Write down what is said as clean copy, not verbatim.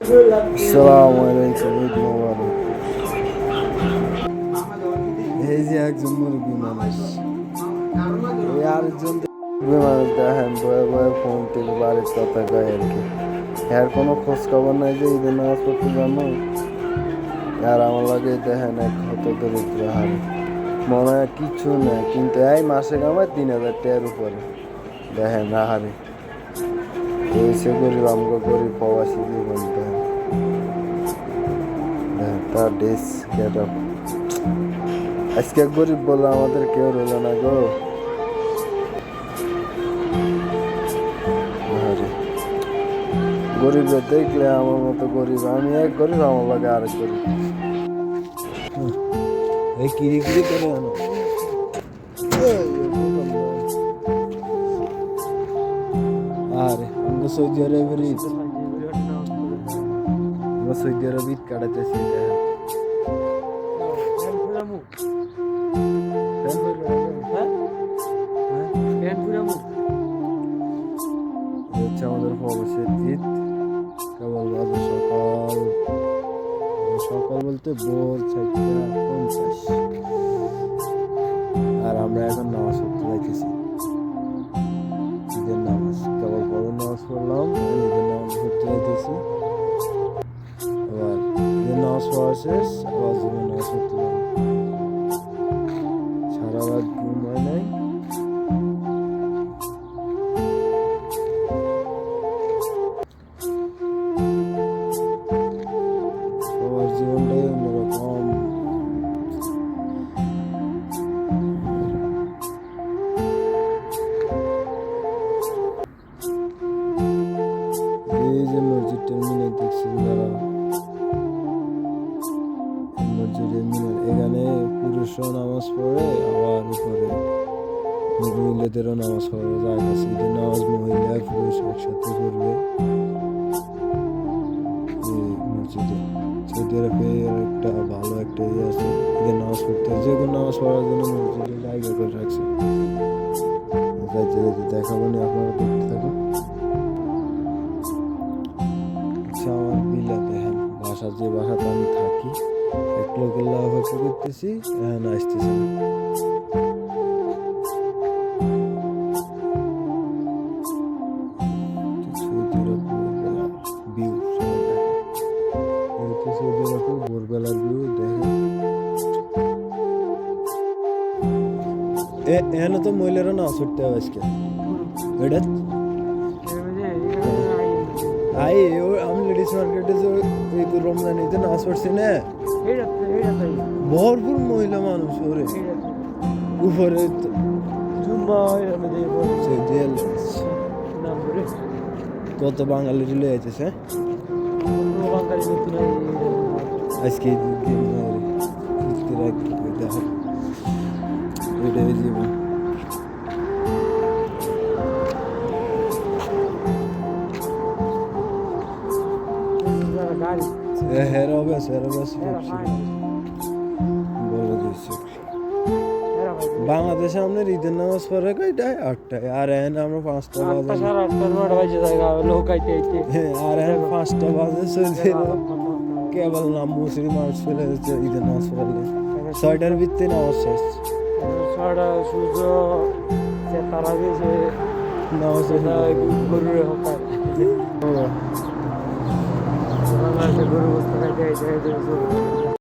আসসালামু আলাইকুম, ঈদ মোবারক। এই যে একজন মুরব্বী মানুষ, এই আরেকজন মুরব্বী মানুষ দেখেন বয়ে বয়ে ফোন টিপে বাড়ির কথা কয় আর কি। এর কোনো খোঁজ খবর নাই যে ঈদের নামাজ পড়তে যাবো। আর আমার লাগে দেখেন এক হত দরিদ্র হারে, মনে হয় কিচ্ছু নেই, কিন্তু এই মাসে কামায় 3,000 টাকার উপরে। দেখেন হারে এসে গরিব, আমাকে গরিব প্রবাসী জীবন দেখেন। তার ড্রেস গেট আপ, আজকে গরিব বলে আমাদের কেউ রইল না গো। গরিবরা দেখলে আমার মতো গরিব, আমি এক গরিব, আমার লাগে আরেক গরিব। এই কিরি কিরি করে আনো। আরে আমরা সৌদি আরবের ঈদ, আমরা সৌদি আরব ঈদ কাটাতেছি। হচ্ছে আমাদের প্রবাসের ঈদ। কেবল বাজে সকাল, সকাল বলতে ভোর 4:50, আর আমরা এখন নামাজ পড়তে যাইতেছি। ঈদের নামাজ কেবল বড় নামাজ পড়লাম, ঈদের নামাজ পড়তে যাইতেছি। আবার ঈদের নামাজ পড়া শেষ, আবার জুমের নামাজ পড়তে যাবো। সারা রাত ঘুম হয় নাই। সবার জীবনটাই অন্যরকম। এই যে মসজিদটার মিনার দেখছেন যারা, মসজিদের মিনার, এখানে পুরুষরা নামাজ পড়ে, আবার উপরে মহিলাদেরও নামাজ পড়ে যায় কাছে। ঈদের নামাজ মহিলা পুরুষ একসাথে পড়বে এই মসজিদে। সৌদি আরবে একটা ভালো একটা ইয়ে আছে, ঈদের নামাজ পড়তে যে কোনো নামাজ পড়ার জন্য মসজিদে জায়গা করে রাখছে। যাইতে যাইতে দেখাবো না, আপনারা দেখতে থাকুন। আচ্ছা, আমার বিলা দেখেন, বাসা যে বাসাতে আমি থাকি, এক লোকের অপেক্ষা করতেছি, এখন আসতেছে না। ভোরবেলার ভিউ দেখেন। এখানে তো মহিলারা না ছুটতে হবে আজকে। এটা আমি লেডিস মার্কেটে যে রমজান ঈদে নাচ পড়ছি না, ভরপুর মহিলা মানুষ ওরে উপরে। কত বাঙালি রিলে আইতেছে আজকে দেখো, এটাই জীবন। বাংলাদেশে আমাদের ঈদের নামাজ পড়ে কয়টায়? 8টায়। আর এখন আমরা 5টা বাজে, আর এখন 5টা বাজে কেবল নাম মুসলিম মানুষ ফেলে হচ্ছে ঈদের নামাজ পড়ালে 6টার ভিত্তি নামাজ শেষ। 6টা সূর্য তারা দিয়েছে নামাজ গরুরে গরু বস্তা খাইতে